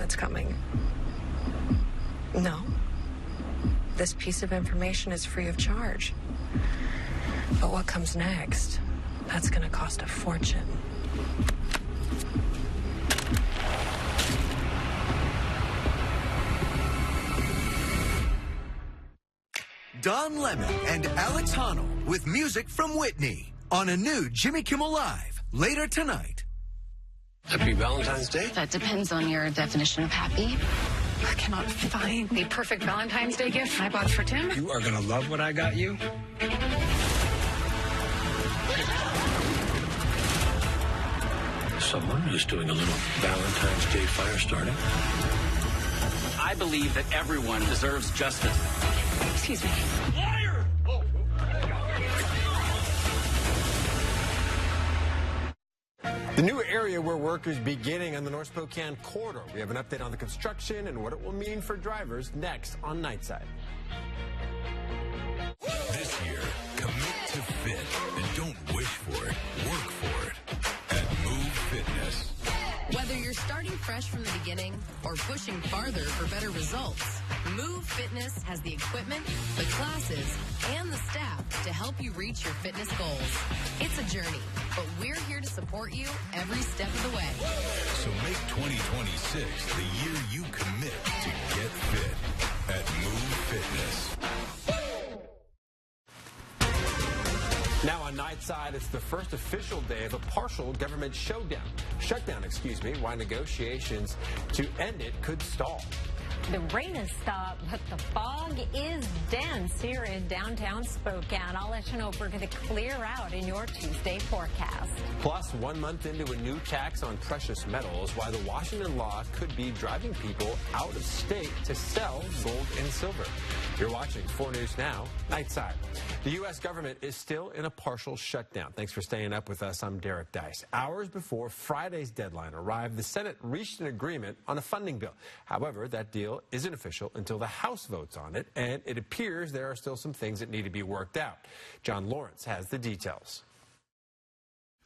that's coming. No. This piece of information is free of charge. But what comes next, that's going to cost a fortune. Don Lemon and Alex Honnold with music from Whitney on a new Jimmy Kimmel Live later tonight. Happy Valentine's Day? That depends on your definition of happy. I cannot find the perfect Valentine's Day gift I bought for Tim. You are going to love what I got you. Someone is doing a little Valentine's Day fire starting. I believe that everyone deserves justice. Excuse me. Liar! Oh. The new area where work is beginning on the North Spokane corridor. We have an update on the construction and what it will mean for drivers next on Nightside. This year, commit to fit and don't wish for it, work for it at Move Fitness. Whether you're starting fresh from the beginning or pushing farther for better results, Move Fitness has the equipment, the classes, and the staff to help you reach your fitness goals. It's a journey, but we're here to support you every step of the way. So make 2026 the year you commit to get fit at Move Fitness. Now on Nightside, it's the first official day of a partial government shutdown, while negotiations to end it could stall. The rain has stopped, but the fog is dense here in downtown Spokane. I'll let you know if we're going to clear out in your Tuesday forecast. Plus, 1 month into a new tax on precious metals, why the Washington law could be driving people out of state to sell gold and silver. You're watching 4 News Now, Nightside. The U.S. government is still in a partial shutdown. Thanks for staying up with us. I'm Derek Dice. Hours before Friday's deadline arrived, the Senate reached an agreement on a funding bill. However, that deal isn't official until the House votes on it, and it appears there are still some things that need to be worked out. John Lawrence has the details.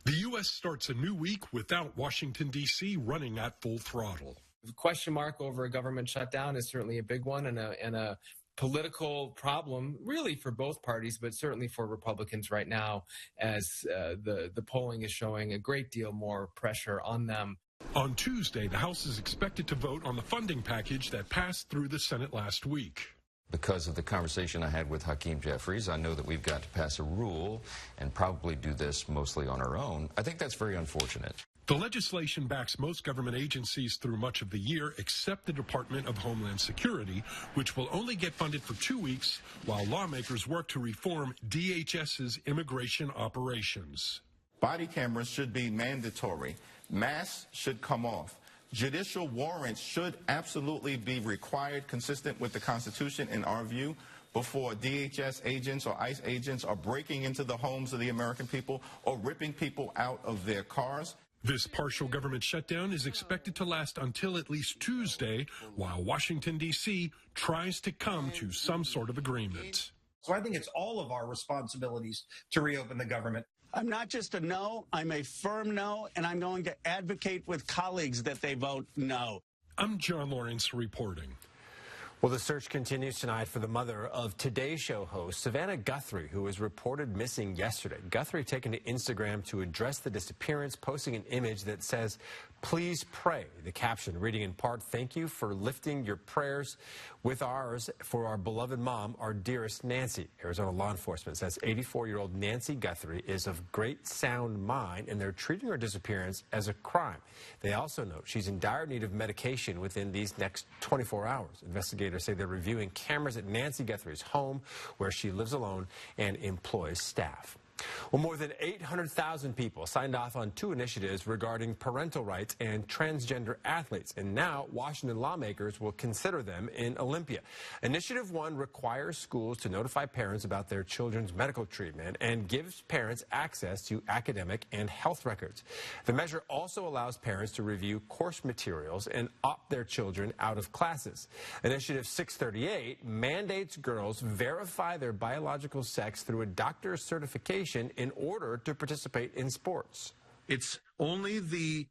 The U.S. starts a new week without Washington, D.C. running at full throttle. The question mark over a government shutdown is certainly a big one and a political problem, really for both parties, but certainly for Republicans right now, as the polling is showing a great deal more pressure on them. On Tuesday, the House is expected to vote on the funding package that passed through the Senate last week. Because of the conversation I had with Hakeem Jeffries, I know that we've got to pass a rule and probably do this mostly on our own. I think that's very unfortunate. The legislation backs most government agencies through much of the year, except the Department of Homeland Security, which will only get funded for 2 weeks while lawmakers work to reform DHS's immigration operations. Body cameras should be mandatory. Masks should come off. Judicial warrants should absolutely be required, consistent with the Constitution in our view, before DHS agents or ICE agents are breaking into the homes of the American people or ripping people out of their cars. This partial government shutdown is expected to last until at least Tuesday, while Washington, D.C. tries to come to some sort of agreement. So I think it's all of our responsibilities to reopen the government. I'm not just a no, I'm a firm no, and I'm going to advocate with colleagues that they vote no. I'm John Lawrence reporting. Well, the search continues tonight for the mother of Today Show host Savannah Guthrie, who was reported missing yesterday. Guthrie taken to Instagram to address the disappearance, posting an image that says, "Please pray." The caption reading in part, "Thank you for lifting your prayers with ours for our beloved mom, our dearest Nancy." Arizona law enforcement says 84-year-old Nancy Guthrie is of great sound mind, and they're treating her disappearance as a crime. They also note she's in dire need of medication within these next 24 hours. Investigators say they're reviewing cameras at Nancy Guthrie's home, where she lives alone and employs staff. Well, more than 800,000 people signed off on 2 initiatives regarding parental rights and transgender athletes, and now Washington lawmakers will consider them in Olympia. Initiative 1 requires schools to notify parents about their children's medical treatment and gives parents access to academic and health records. The measure also allows parents to review course materials and opt their children out of classes. Initiative 638 mandates girls verify their biological sex through a doctor's certification in order to participate in sports. It's only the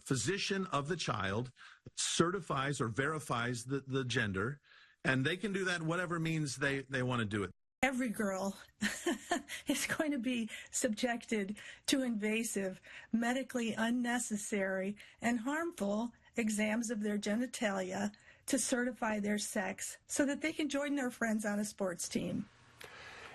physician of the child certifies or verifies the gender, and they can do that in whatever means they want to do it. Every girl is going to be subjected to invasive, medically unnecessary, and harmful exams of their genitalia to certify their sex so that they can join their friends on a sports team.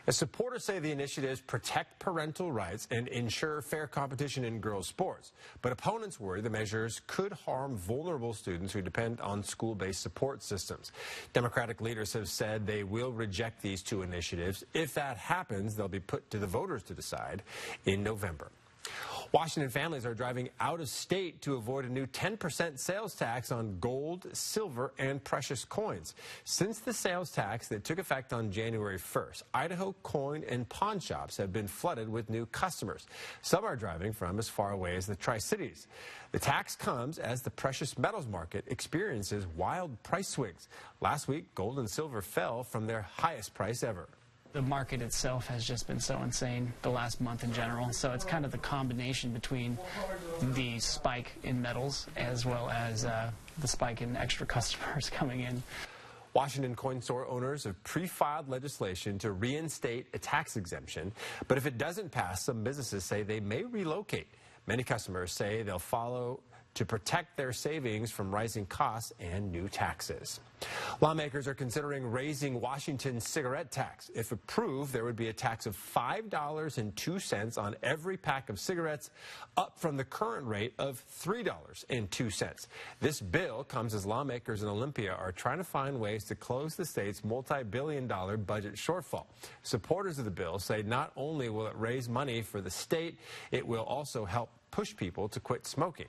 As supporters say the initiatives protect parental rights and ensure fair competition in girls' sports. But opponents worry the measures could harm vulnerable students who depend on school-based support systems. Democratic leaders have said they will reject these two initiatives. If that happens, they'll be put to the voters to decide in November. Washington families are driving out of state to avoid a new 10% sales tax on gold, silver, and precious coins. Since the sales tax that took effect on January 1st, Idaho coin and pawn shops have been flooded with new customers. Some are driving from as far away as the Tri-Cities. The tax comes as the precious metals market experiences wild price swings. Last week, gold and silver fell from their highest price ever. The market itself has just been so insane the last month in general. So it's kind of the combination between the spike in metals as well as the spike in extra customers coming in. Washington coin store owners have pre-filed legislation to reinstate a tax exemption. But if it doesn't pass, some businesses say they may relocate. Many customers say they'll follow to protect their savings from rising costs and new taxes. Lawmakers are considering raising Washington's cigarette tax. If approved, there would be a tax of $5.02 on every pack of cigarettes, up from the current rate of $3.02. This bill comes as lawmakers in Olympia are trying to find ways to close the state's multi-billion-dollar budget shortfall. Supporters of the bill say not only will it raise money for the state, it will also help push people to quit smoking.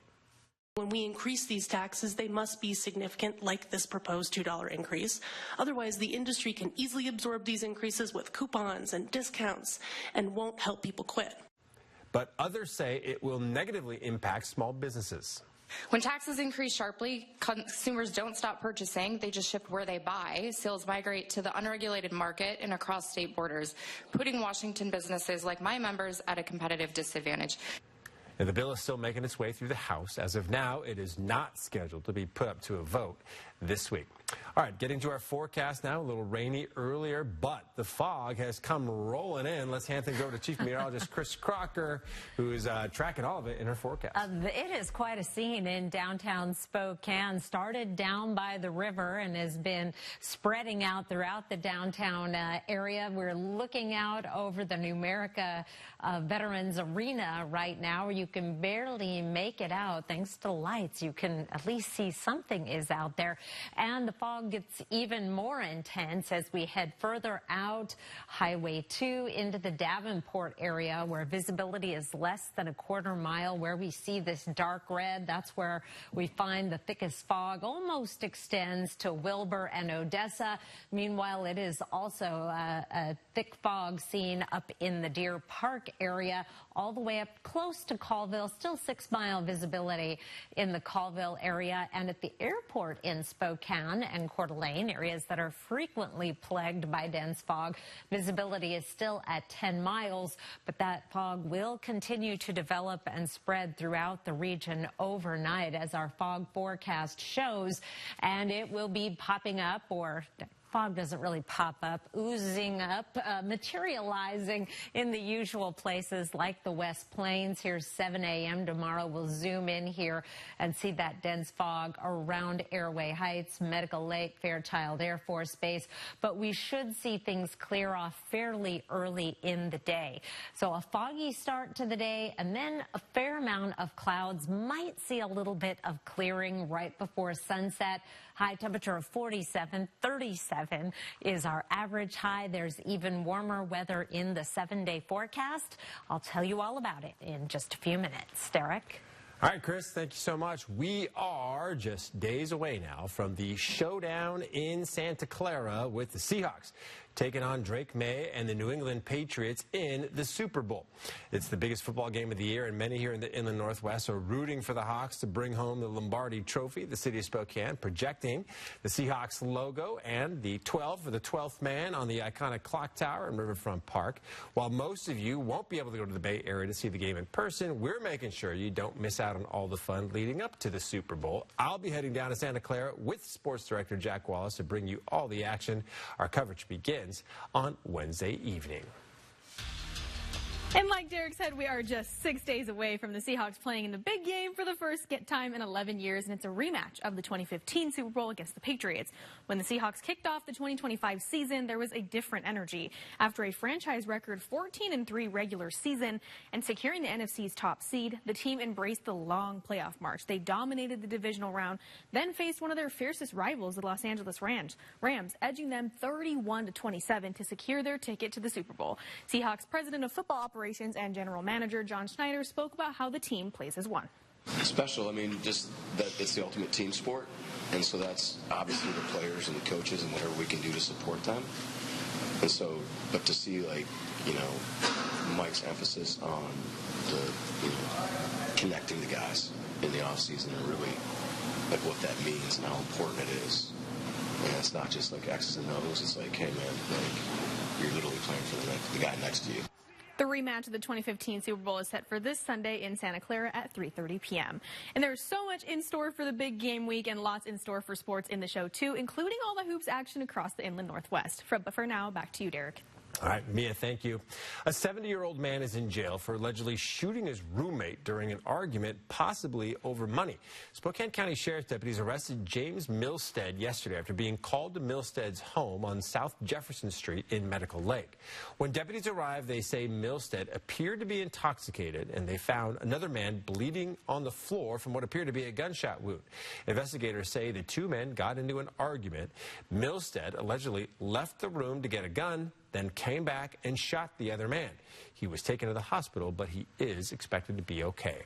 When we increase these taxes, they must be significant, like this proposed $2 increase. Otherwise, the industry can easily absorb these increases with coupons and discounts and won't help people quit. But others say it will negatively impact small businesses. When taxes increase sharply, consumers don't stop purchasing. They just shift where they buy. Sales migrate to the unregulated market and across state borders, putting Washington businesses like my members at a competitive disadvantage. And the bill is still making its way through the House. As of now, it is not scheduled to be put up to a vote this week. All right, getting to our forecast now. A little rainy earlier, but the fog has come rolling in. Let's hand things over to Chief Meteorologist Chris Crocker, who is tracking all of it in her forecast. It is quite a scene in downtown Spokane. Started down by the river and has been spreading out throughout the downtown area. We're looking out over the Numerica Veterans Arena right now. You can barely make it out. Thanks to lights, you can at least see something is out there. And the fog gets even more intense as we head further out Highway 2 into the Davenport area, where visibility is less than a quarter mile. Where we see this dark red, that's where we find the thickest fog. Almost extends to Wilbur and Odessa. Meanwhile, it is also a thick fog seen up in the Deer Park area, all the way up close to Colville. Still 6-mile visibility in the Colville area, and at the airport in Spokane and Coeur d'Alene, areas that are frequently plagued by dense fog. Visibility is still at 10 miles, but that fog will continue to develop and spread throughout the region overnight, as our fog forecast shows, and it will be popping up, or fog doesn't really pop up, oozing up, materializing in the usual places like the West Plains. Here's 7 a.m. tomorrow. We'll zoom in here and see that dense fog around Airway Heights, Medical Lake, Fairchild Air Force Base. But we should see things clear off fairly early in the day. So a foggy start to the day, and then a fair amount of clouds. Might see a little bit of clearing right before sunset. High temperature of 47, 37 is our average high. There's even warmer weather in the 7-day forecast. I'll tell you all about it in just a few minutes. Derek? All right, Chris, thank you so much. We are just days away now from the showdown in Santa Clara with the Seahawks. taking on Drake May and the New England Patriots in the Super Bowl. It's the biggest football game of the year, and many here in the Inland Northwest are rooting for the Hawks to bring home the Lombardi Trophy. The city of Spokane projecting the Seahawks logo and the 12 for the 12th man on the iconic clock tower in Riverfront Park. While most of you won't be able to go to the Bay Area to see the game in person, we're making sure you don't miss out on all the fun leading up to the Super Bowl. I'll be heading down to Santa Clara with Sports Director Jack Wallace to bring you all the action. Our coverage begins on Wednesday evening. And like Derek said, we are just 6 days away from the Seahawks playing in the big game for the first time in 11 years, and it's a rematch of the 2015 Super Bowl against the Patriots. When the Seahawks kicked off the 2025 season, there was a different energy. After a franchise record 14-3 regular season and securing the NFC's top seed, the team embraced the long playoff march. They dominated the divisional round, then faced one of their fiercest rivals, the Los Angeles Rams, edging them 31-27 to secure their ticket to the Super Bowl. Seahawks president of football operations and general manager John Schneider spoke about how the team plays as one. Special, I mean, just that it's the ultimate team sport, and so that's obviously the players and the coaches and whatever we can do to support them. And so, but to see, like, you know, Mike's emphasis on the, you know, connecting the guys in the off season and really like what that means and how important it is. And it's not just like X's and O's. It's like, hey man, like you're literally playing for the guy next to you. The rematch of the 2015 Super Bowl is set for this Sunday in Santa Clara at 3:30 p.m. And there's so much in store for the big game week and lots in store for sports in the show, too, including all the hoops action across the Inland Northwest. But for now, back to you, Derek. All right, Mia, thank you. A 70-year-old man is in jail for allegedly shooting his roommate during an argument, possibly over money. Spokane County Sheriff's deputies arrested James Milstead yesterday after being called to Milstead's home on South Jefferson Street in Medical Lake. When deputies arrived, they say Milstead appeared to be intoxicated, and they found another man bleeding on the floor from what appeared to be a gunshot wound. Investigators say the two men got into an argument. Milstead allegedly left the room to get a gun, then came back and shot the other man. He was taken to the hospital, but he is expected to be okay.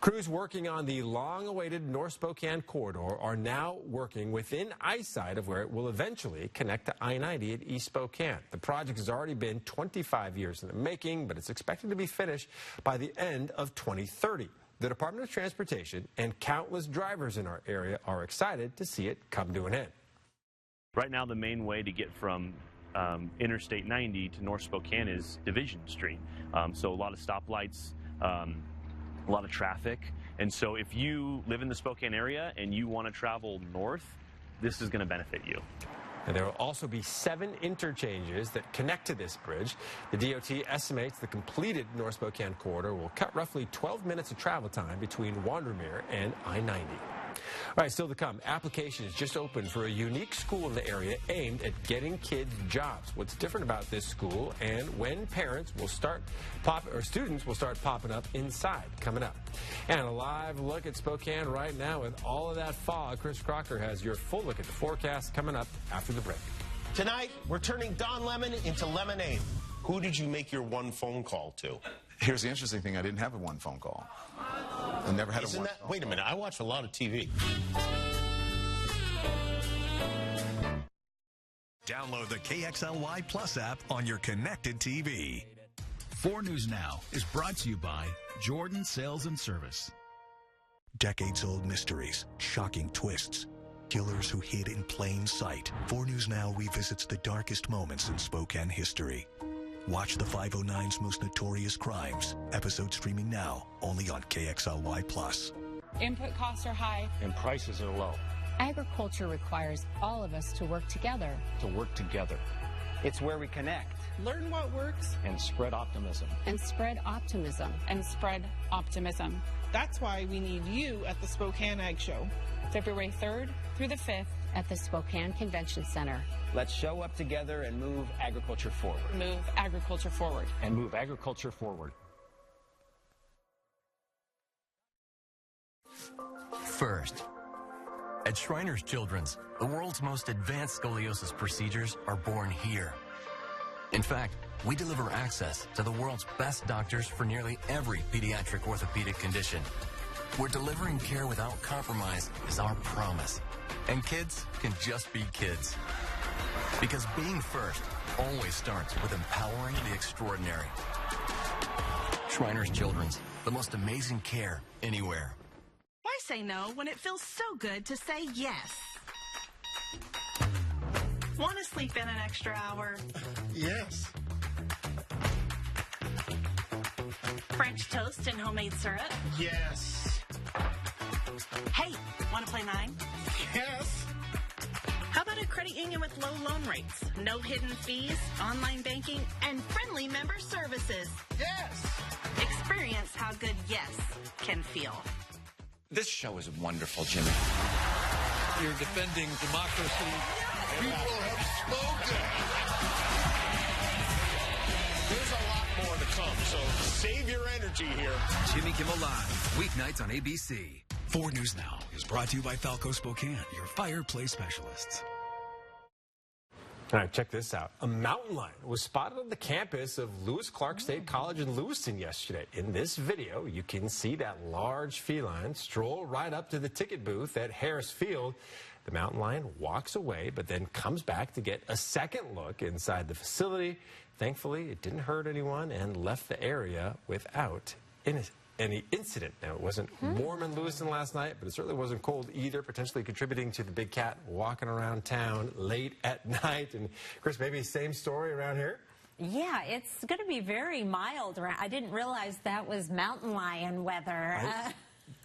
Crews working on the long-awaited North Spokane corridor are now working within eyesight of where it will eventually connect to I-90 at East Spokane. The project has already been 25 years in the making, but it's expected to be finished by the end of 2030. The Department of Transportation and countless drivers in our area are excited to see it come to an end. Right now, the main way to get from Interstate 90 to North Spokane is Division Street. So a lot of stoplights, a lot of traffic. And so if you live in the Spokane area and you want to travel north, this is going to benefit you. And there will also be 7 interchanges that connect to this bridge. The DOT estimates the completed North Spokane corridor will cut roughly 12 minutes of travel time between Wandermere and I-90. All right, still to come, applications just opened for a unique school in the area aimed at getting kids jobs. What's different about this school and when parents will start students will start popping up inside, coming up. And a live look at Spokane right now with all of that fog. Chris Crocker has your full look at the forecast coming up after the break. Tonight, we're turning Don Lemon into lemonade. Who did you make your one phone call to? Here's the interesting thing. I didn't have a one phone call. I never had a one. Wait a minute. I watch a lot of TV. Download the KXLY Plus app on your connected TV. 4 News Now is brought to you by Jordan Sales and Service. Decades-old mysteries, shocking twists, killers who hid in plain sight. 4 News Now revisits the darkest moments in Spokane history. Watch the 509's most notorious crimes. Episode streaming now, only on KXLY Plus. Input costs are high. And prices are low. Agriculture requires all of us to work together. To work together. It's where we connect. Learn what works. And spread optimism. And spread optimism. And spread optimism. That's why we need you at the Spokane Ag Show. February 3rd through the 5th. At the Spokane Convention Center. Let's show up together and move agriculture forward. Move agriculture forward. And move agriculture forward. First, at Shriners Children's, the world's most advanced scoliosis procedures are born here. In fact, we deliver access to the world's best doctors for nearly every pediatric orthopedic condition. Where delivering care without compromise is our promise. And kids can just be kids. Because being first always starts with empowering the extraordinary. Shriners Children's, the most amazing care anywhere. Why say no when it feels so good to say yes? Want to sleep in an extra hour? Yes. French toast and homemade syrup? Yes. Hey, want to play 9? Yes. How about a credit union with low loan rates, no hidden fees, online banking, and friendly member services? Yes. Experience how good yes can feel. This show is wonderful, Jimmy. You're defending democracy. People have spoken. There's a lot more to come, so save your energy here. Jimmy Kimmel Live, weeknights on ABC. 4 News Now is brought to you by Falco Spokane, your fireplace specialists. All right, check this out. A mountain lion was spotted on the campus of Lewis Clark State College in Lewiston yesterday. In this video, you can see that large feline stroll right up to the ticket booth at Harris Field. The mountain lion walks away, but then comes back to get a second look inside the facility. Thankfully, it didn't hurt anyone and left the area without any incident. Now, it wasn't warm in Lewiston last night, but it certainly wasn't cold either, potentially contributing to the big cat walking around town late at night. And, Chris, maybe same story around here? Yeah, it's going to be very mild. I didn't realize that was mountain lion weather.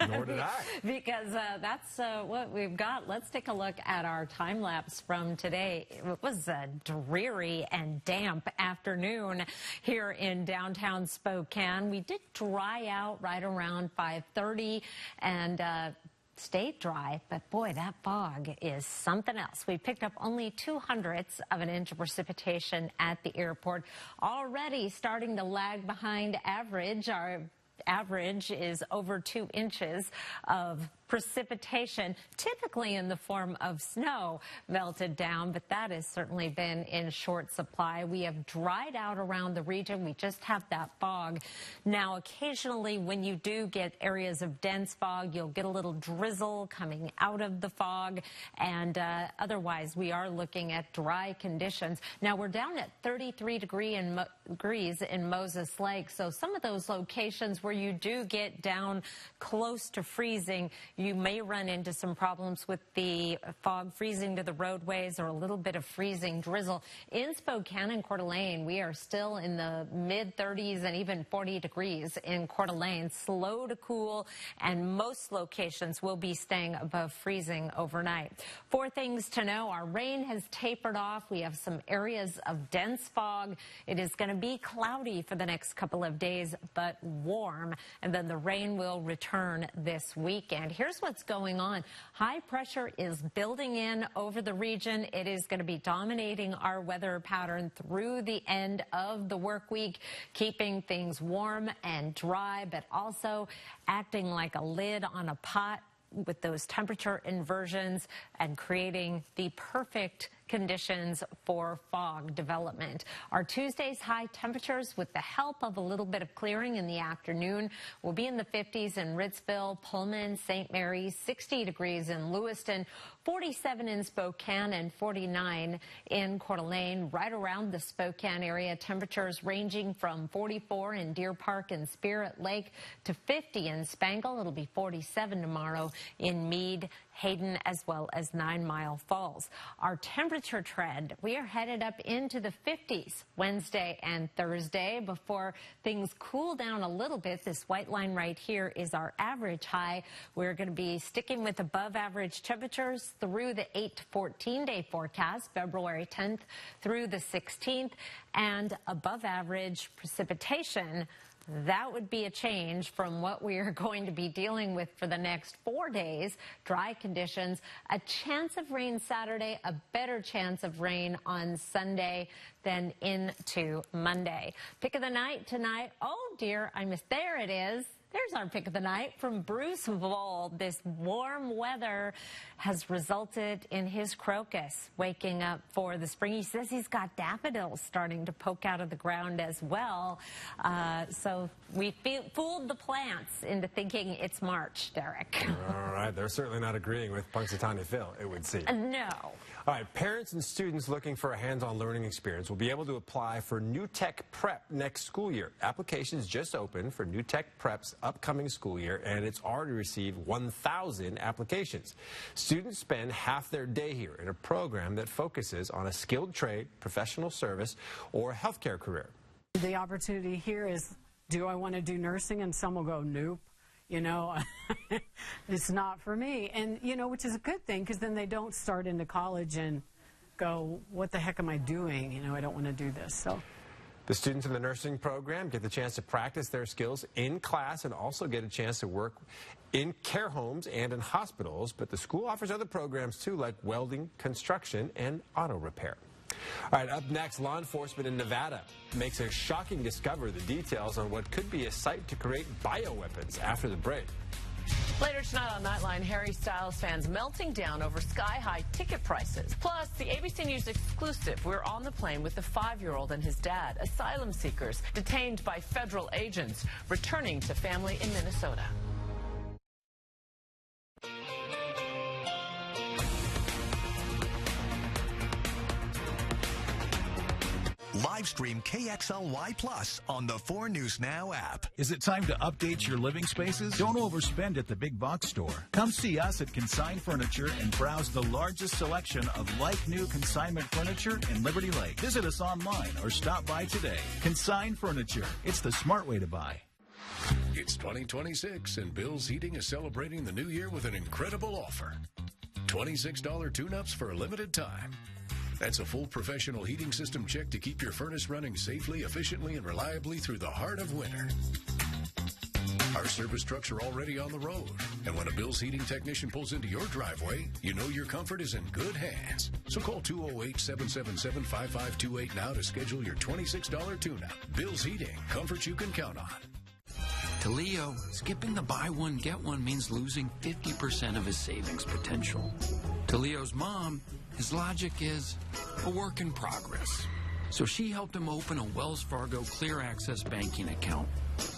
Nor did I. Because that's what we've got. Let's take a look at our time lapse from today. It was a dreary and damp afternoon here in downtown Spokane. We did dry out right around 5:30 and stayed dry, but boy, that fog is something else. We picked up only 0.02 of an inch of precipitation at the airport, already starting to lag behind average. Our average is over 2 inches of precipitation, typically in the form of snow, melted down, but that has certainly been in short supply. We have dried out around the region. We just have that fog. Now, occasionally when you do get areas of dense fog, you'll get a little drizzle coming out of the fog, and otherwise we are looking at dry conditions. Now, we're down at 33 degrees in Moses Lake, so some of those locations where you do get down close to freezing, you may run into some problems with the fog freezing to the roadways or a little bit of freezing drizzle. In Spokane and Coeur d'Alene, we are still in the mid-30s and even 40 degrees in Coeur d'Alene. Slow to cool, and most locations will be staying above freezing overnight. 4 things to know. Our rain has tapered off. We have some areas of dense fog. It is going to be cloudy for the next couple of days, but warm, and then the rain will return this weekend. Here's what's going on. High pressure is building in over the region. It is going to be dominating our weather pattern through the end of the work week, keeping things warm and dry, but also acting like a lid on a pot with those temperature inversions and creating the perfect conditions for fog development. Our Tuesday's high temperatures, with the help of a little bit of clearing in the afternoon, will be in the 50s in Ritzville, Pullman, St. Mary's, 60 degrees in Lewiston, 47 in Spokane, and 49 in Coeur d'Alene. Right around the Spokane area, temperatures ranging from 44 in Deer Park and Spirit Lake to 50 in Spangle. It'll be 47 tomorrow in Meade, Hayden, as well as 9 Mile Falls. Our temperature trend, we are headed up into the 50s Wednesday and Thursday before things cool down a little bit. This white line right here is our average high. We're going to be sticking with above average temperatures through the 8 to 14 day forecast, February 10th through the 16th, and above average precipitation. That would be a change from what we are going to be dealing with for the next 4 days. Dry conditions, a chance of rain Saturday, a better chance of rain on Sunday, then into Monday. Pick of the night tonight. Oh dear, there it is. There's our pick of the night from Bruce Vold. This warm weather has resulted in his crocus waking up for the spring. He says he's got daffodils starting to poke out of the ground as well. So we fooled the plants into thinking it's March, Derek. All right, they're certainly not agreeing with Punxsutawney Phil, it would seem. No. All right, parents and students looking for a hands-on learning experience will be able to apply for New Tech Prep next school year. Applications just opened for New Tech Prep's upcoming school year, and it's already received 1,000 applications. Students spend half their day here in a program that focuses on a skilled trade, professional service, or healthcare career. The opportunity here is, do I want to do nursing? And some will go, nope. You know, it's not for me. And, you know, which is a good thing, because then they don't start into college and go, what the heck am I doing? You know, I don't want to do this. So the students in the nursing program get the chance to practice their skills in class and also get a chance to work in care homes and in hospitals. But the school offers other programs, too, like welding, construction, and auto repair. All right, up next, law enforcement in Nevada makes a shocking discovery. The details on what could be a site to create bioweapons after the break. Later tonight on Nightline, Harry Styles fans melting down over sky-high ticket prices. Plus, the ABC News exclusive. We're on the plane with the 5-year-old and his dad, asylum seekers detained by federal agents, returning to family in Minnesota. Live stream KXLY Plus on the 4 News Now app. Is it time to update your living spaces? Don't overspend at the big box store. Come see us at Consign Furniture and browse the largest selection of like-new consignment furniture in Liberty Lake. Visit us online or stop by today. Consign Furniture. It's the smart way to buy. It's 2026 and Bill's Heating is celebrating the new year with an incredible offer. $26 tune-ups for a limited time. That's a full professional heating system check to keep your furnace running safely, efficiently, and reliably through the heart of winter. Our service trucks are already on the road, and when a Bill's Heating technician pulls into your driveway, you know your comfort is in good hands. So call 208-777-5528 now to schedule your $26 tune-up. Bill's Heating, comfort you can count on. To Leo, skipping the buy one, get one means losing 50% of his savings potential. To Leo's mom, his logic is a work in progress. So she helped him open a Wells Fargo Clear Access banking account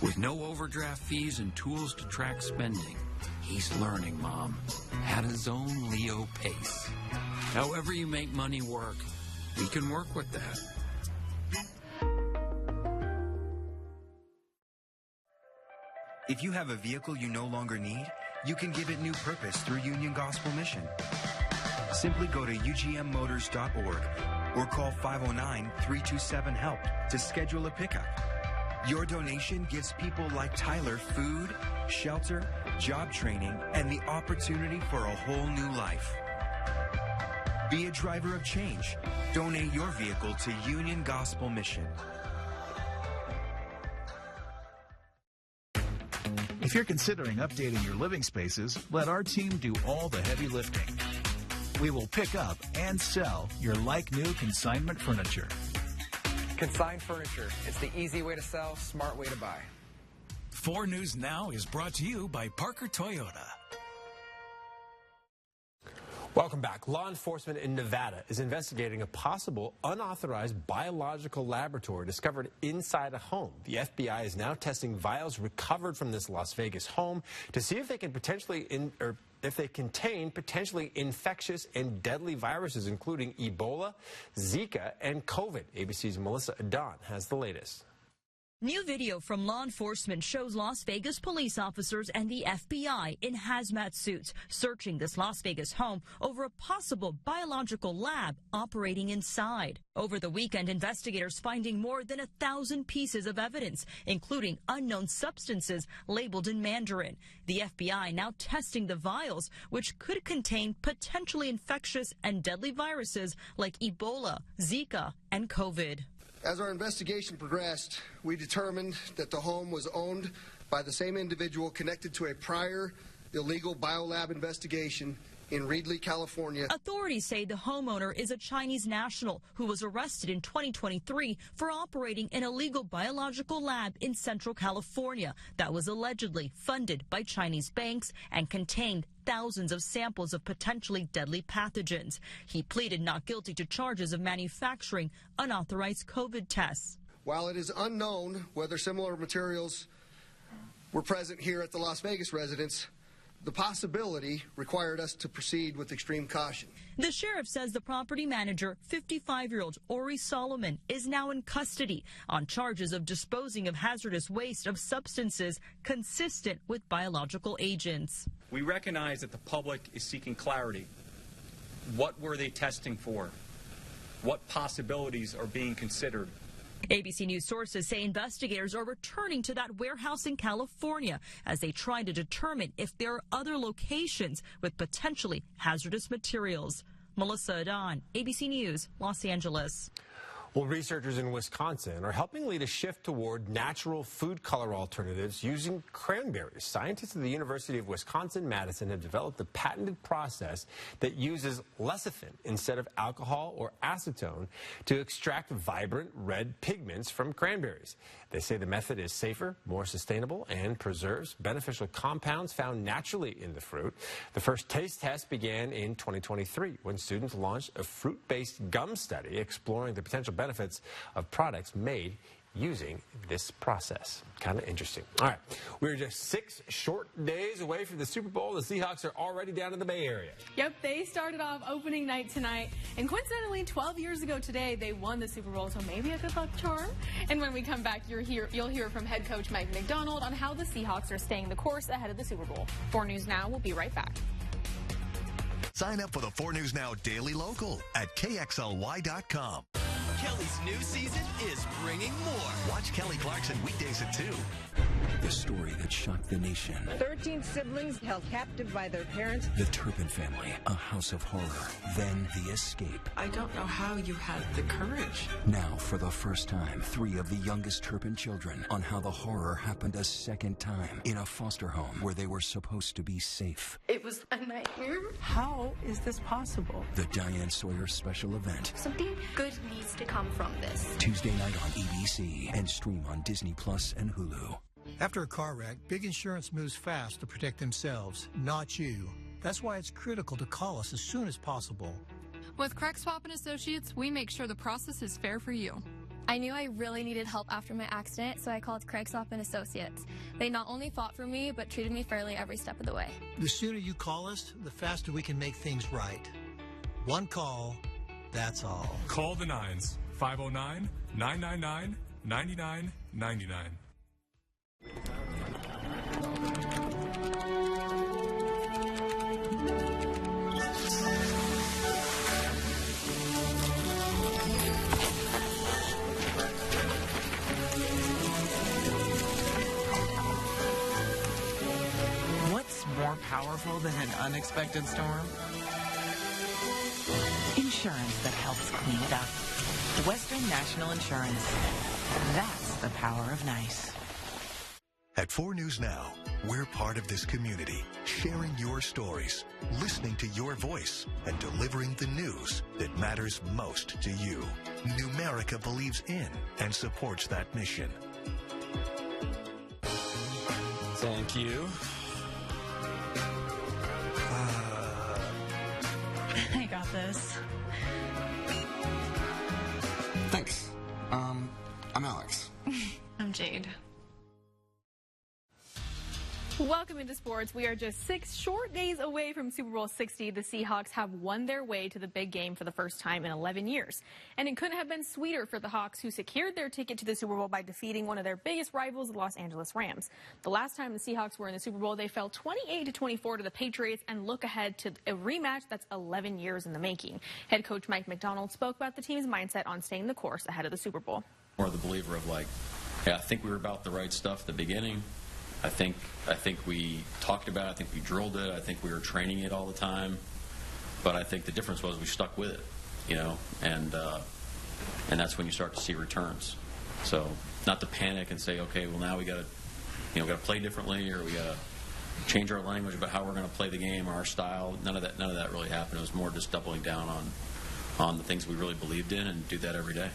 with no overdraft fees and tools to track spending. He's learning, Mom, at his own Leo pace. However you make money work, we can work with that. If you have a vehicle you no longer need, you can give it new purpose through Union Gospel Mission. Simply go to ugmmotors.org or call 509-327-HELP to schedule a pickup. Your donation gives people like Tyler food, shelter, job training, and the opportunity for a whole new life. Be a driver of change. Donate your vehicle to Union Gospel Mission. If you're considering updating your living spaces, let our team do all the heavy lifting. We will pick up and sell your like-new consignment furniture. Consign Furniture. It's the easy way to sell, smart way to buy. 4 News Now is brought to you by Parker Toyota. Welcome back. Law enforcement in Nevada is investigating a possible unauthorized biological laboratory discovered inside a home. The FBI is now testing vials recovered from this Las Vegas home to see if they can if they contain potentially infectious and deadly viruses, including Ebola, Zika, and COVID. ABC's Melissa Adon has the latest. New video from law enforcement shows Las Vegas police officers and the FBI in hazmat suits searching this Las Vegas home over a possible biological lab operating inside. Over the weekend, investigators finding more than 1,000 pieces of evidence, including unknown substances labeled in Mandarin. The FBI now testing the vials, which could contain potentially infectious and deadly viruses like Ebola, Zika, and COVID. As our investigation progressed, we determined that the home was owned by the same individual connected to a prior illegal biolab investigation in Reedley, California. Authorities say the homeowner is a Chinese national who was arrested in 2023 for operating an illegal biological lab in Central California that was allegedly funded by Chinese banks and contained thousands of samples of potentially deadly pathogens. He pleaded not guilty to charges of manufacturing unauthorized COVID tests. While it is unknown whether similar materials were present here at the Las Vegas residence, the possibility required us to proceed with extreme caution. The sheriff says the property manager, 55-year-old Ori Solomon, is now in custody on charges of disposing of hazardous waste of substances consistent with biological agents. We recognize that the public is seeking clarity. What were they testing for? What possibilities are being considered? ABC News sources say investigators are returning to that warehouse in California as they try to determine if there are other locations with potentially hazardous materials. Melissa Adon, ABC News, Los Angeles. Well, researchers in Wisconsin are helping lead a shift toward natural food color alternatives using cranberries. Scientists at the University of Wisconsin-Madison have developed a patented process that uses lecithin instead of alcohol or acetone to extract vibrant red pigments from cranberries. They say the method is safer, more sustainable, and preserves beneficial compounds found naturally in the fruit. The first taste test began in 2023 when students launched a fruit-based gum study exploring the potential benefits of products made using this process. Kind of interesting. All right, we're just 6 short days away from the Super Bowl. The Seahawks are already down in the Bay Area. Yep, they started off opening night tonight, and coincidentally, 12 years ago today, they won the Super Bowl, so maybe a good luck charm. And when we come back, you'll hear from head coach Mike McDonald on how the Seahawks are staying the course ahead of the Super Bowl. 4 News Now will be right back. Sign up for the 4 News Now Daily Local at KXLY.com. Kelly's new season is bringing more. Watch Kelly Clarkson weekdays at 2. The story that shocked the nation. 13 siblings held captive by their parents. The Turpin family, a house of horror. Then the escape. I don't know how you had the courage. Now, for the first time, 3 of the youngest Turpin children on how the horror happened a second time in a foster home where they were supposed to be safe. It was a nightmare. How is this possible? The Diane Sawyer special event. Something good needs to come from this. Tuesday night on ABC and stream on Disney Plus and Hulu. After a car wreck, Big Insurance moves fast to protect themselves, not you. That's why it's critical to call us as soon as possible. With Craig Swap & Associates, we make sure the process is fair for you. I knew I really needed help after my accident, so I called Craig Swap & Associates. They not only fought for me, but treated me fairly every step of the way. The sooner you call us, the faster we can make things right. One call, that's all. Call the 9s. 509-999-9999. What's more powerful than an unexpected storm? Insurance that helps clean it up. Western National Insurance. That's the power of nice. At 4 News Now, we're part of this community, sharing your stories, listening to your voice, and delivering the news that matters most to you. Numerica believes in and supports that mission. Thank you. I got this. Thanks. I'm Alex. I'm Jade. Welcome into sports. We are just 6 short days away from Super Bowl 60. The Seahawks have won their way to the big game for the first time in 11 years. And it couldn't have been sweeter for the Hawks, who secured their ticket to the Super Bowl by defeating one of their biggest rivals, the Los Angeles Rams. The last time the Seahawks were in the Super Bowl, they fell 28-24 to the Patriots and look ahead to a rematch that's 11 years in the making. Head coach Mike McDonald spoke about the team's mindset on staying the course ahead of the Super Bowl. More the believer of I think we were about the right stuff at the beginning. I think we talked about it. I think we drilled it. I think we were training it all the time. But I think the difference was we stuck with it, and that's when you start to see returns. So not to panic and say, okay, well now we got to play differently, or we got change our language about how we're going to play the game or our style. None of that really happened. It was more just doubling down on the things we really believed in and do that every day.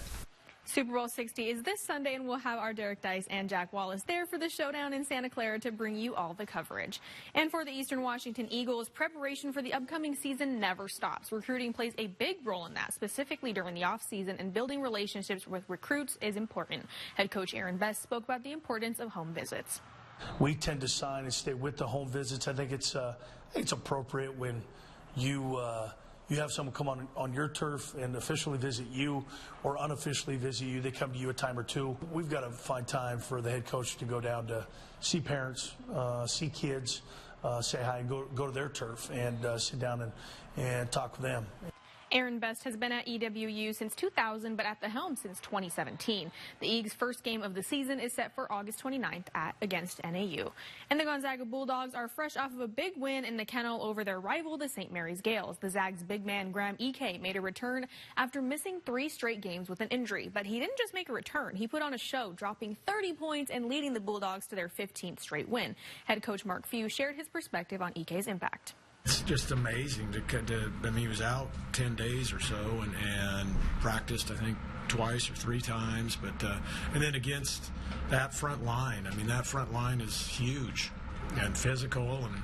Super Bowl 60 is this Sunday, and we'll have our Derek Dice and Jack Wallace there for the showdown in Santa Clara to bring you all the coverage. And for the Eastern Washington Eagles, preparation for the upcoming season never stops. Recruiting plays a big role in that, specifically during the offseason, and building relationships with recruits is important. Head coach Aaron Best spoke about the importance of home visits. We tend to sign and stay with the home visits. I think it's appropriate when you have someone come on your turf and officially visit you or unofficially visit you. They come to you a time or two. We've got to find time for the head coach to go down to see parents, see kids, say hi, and go to their turf and sit down and talk with them. Aaron Best has been at EWU since 2000, but at the helm since 2017. The Eagles' first game of the season is set for August 29th against NAU. And the Gonzaga Bulldogs are fresh off of a big win in the kennel over their rival, the St. Mary's Gales. The Zags' big man, Graham Ike, made a return after missing 3 straight games with an injury. But he didn't just make a return. He put on a show, dropping 30 points and leading the Bulldogs to their 15th straight win. Head coach Mark Few shared his perspective on Ike's impact. It's just amazing I mean, he was out 10 days or so and practiced, I think, twice or 3 times. But and then against that front line, I mean, that front line is huge and physical and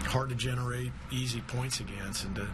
hard to generate easy points against. And to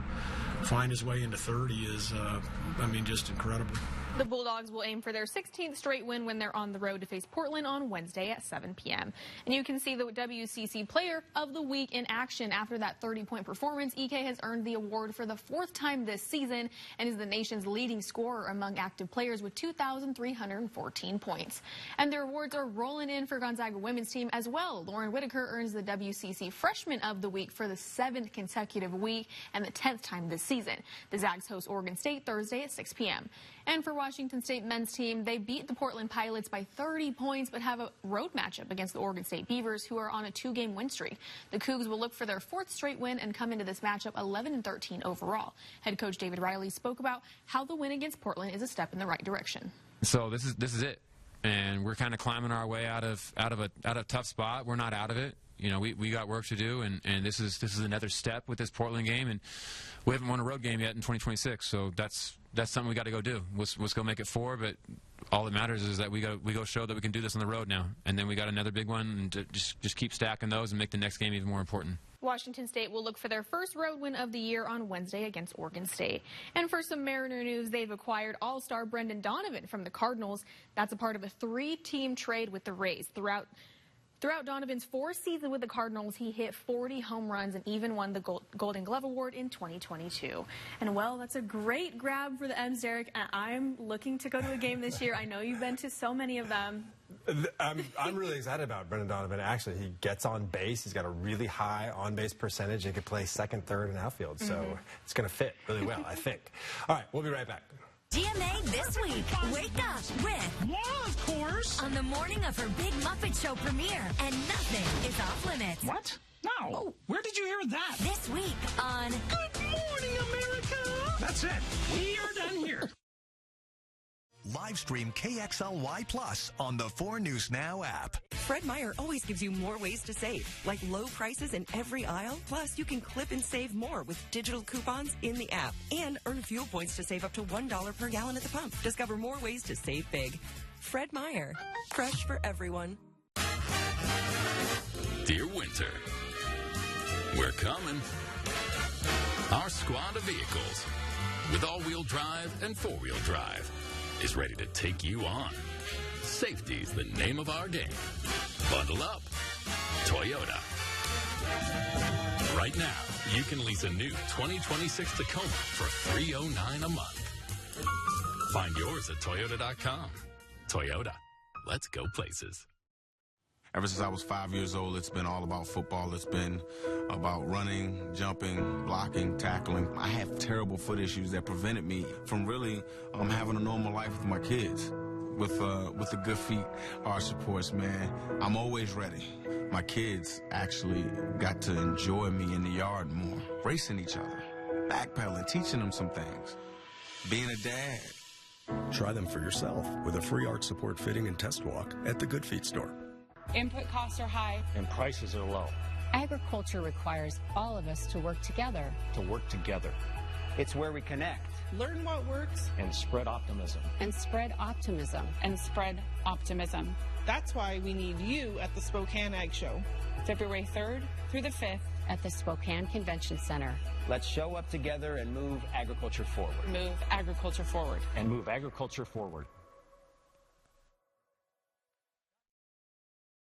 find his way into 30 is, I mean, just incredible. The Bulldogs will aim for their 16th straight win when they're on the road to face Portland on Wednesday at 7 p.m. And you can see the WCC Player of the Week in action. After that 30-point performance, Ike has earned the award for the 4th time this season and is the nation's leading scorer among active players with 2,314 points. And their awards are rolling in for Gonzaga women's team as well. Lauren Whitaker earns the WCC Freshman of the Week for the 7th consecutive week and the 10th time this season. The Zags host Oregon State Thursday at 6 p.m. And for Washington State men's team, they beat the Portland Pilots by 30 points, but have a road matchup against the Oregon State Beavers, who are on a 2-game win streak. The Cougs will look for their 4th straight win and come into this matchup 11-13 overall. Head coach David Riley spoke about how the win against Portland is a step in the right direction. So this is it, and we're kind of climbing our way out of a tough spot. We're not out of it. You know, we got work to do, and this is another step with this Portland game, and we haven't won a road game yet in 2026. So that's something we got to go do. Let's go make it 4, but all that matters is that we go show that we can do this on the road now, and then we got another big one, and to just keep stacking those and make the next game even more important. Washington State will look for their first road win of the year on Wednesday against Oregon State. And for some Mariner news, they've acquired All-Star Brendan Donovan from the Cardinals. That's a part of a 3-team trade with the Rays. Throughout Donovan's 4 seasons with the Cardinals, he hit 40 home runs and even won the Golden Glove Award in 2022. And, well, that's a great grab for the M's, Derek, and I'm looking to go to a game this year. I know you've been to so many of them. I'm really excited about Brendan Donovan. Actually, he gets on base. He's got a really high on-base percentage. He could play second, third, and outfield. So it's going to fit really well, I think. All right, we'll be right back. GMA this week. Wake up with Laura, of course. On the morning of her big Muppet Show premiere, and nothing is off limits. What? No. Oh. Where did you hear that? This week on Good Morning America. That's it. We are done here. Live stream KXLY Plus on the 4 News Now app. Fred Meyer always gives you more ways to save, like low prices in every aisle. Plus, you can clip and save more with digital coupons in the app and earn fuel points to save up to $1 per gallon at the pump. Discover more ways to save big. Fred Meyer, fresh for everyone. Dear Winter, we're coming. Our squad of vehicles with all-wheel drive and 4-wheel drive is ready to take you on. Safety's the name of our game. Bundle up. Toyota. Right now, you can lease a new 2026 Tacoma for $309 a month. Find yours at Toyota.com. Toyota. Let's go places. Ever since I was 5 years old, it's been all about football. It's been about running, jumping, blocking, tackling. I have terrible foot issues that prevented me from really having a normal life with my kids. With the Good Feet Hard Supports, man, I'm always ready. My kids actually got to enjoy me in the yard more, racing each other, backpedaling, teaching them some things, being a dad. Try them for yourself with a free arch support fitting and test walk at the Good Feet store. Input costs are high. And prices are low. Agriculture requires all of us to work together. To work together. It's where we connect. Learn what works. And spread optimism. And spread optimism. And spread optimism. That's why we need you at the Spokane Ag Show, February 3rd through the 5th at the Spokane Convention Center. Let's show up together and move agriculture forward. Move agriculture forward. And move agriculture forward.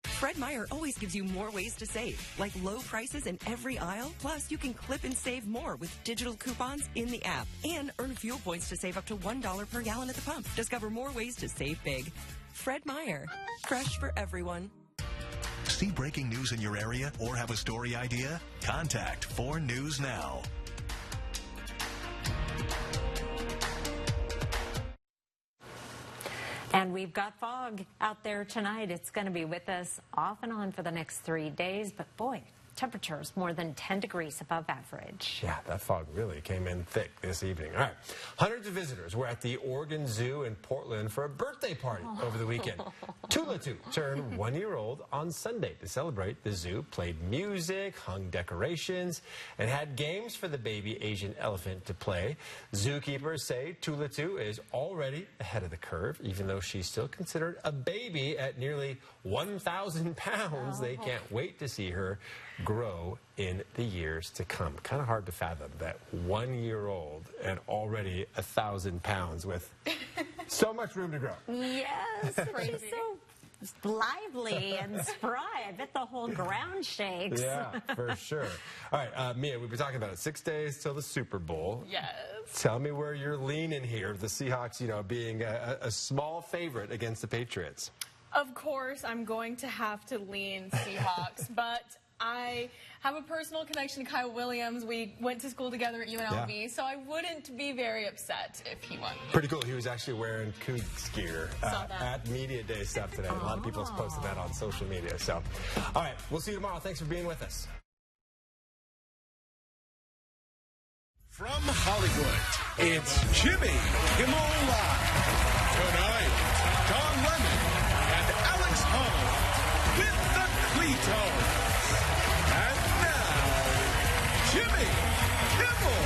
Fred Meyer always gives you more ways to save, like low prices in every aisle. Plus, you can clip and save more with digital coupons in the app and earn fuel points to save up to $1 per gallon at the pump. Discover more ways to save big. Fred Meyer, fresh for everyone. See breaking news in your area or have a story idea? Contact 4 News Now. And we've got fog out there tonight. It's going to be with us off and on for the next 3 days. But boy, temperatures more than 10 degrees above average. Yeah, that fog really came in thick this evening. All right. Hundreds of visitors were at the Oregon Zoo in Portland for a birthday party over the weekend. Tulatu turned 1-year-old on Sunday. To celebrate, the zoo played music, hung decorations, and had games for the baby Asian elephant to play. Zookeepers say Tulatu is already ahead of the curve, even though she's still considered a baby at nearly 1,000 pounds. They can't wait to see her grow in the years to come. Kind of hard to fathom that 1-year-old and already 1,000 pounds with so much room to grow. Yes, she's so lively and spry. I bet the whole ground shakes. Yeah, for sure. All right, Mia, we've been talking about it. 6 days till the Super Bowl. Yes. Tell me where you're leaning here. The Seahawks, you know, being a small favorite against the Patriots. Of course, I'm going to have to lean Seahawks, but I have a personal connection to Kyle Williams. We went to school together at UNLV, so I wouldn't be very upset if he won. Pretty cool. He was actually wearing Cougs gear at Media Day stuff today. A lot of people have posted that on social media. So, all right, we'll see you tomorrow. Thanks for being with us. From Hollywood, it's Jimmy Kimmel Live. Tonight, Don Lemon and Alex Honnold with the Cletos. And now, Jimmy Kimmel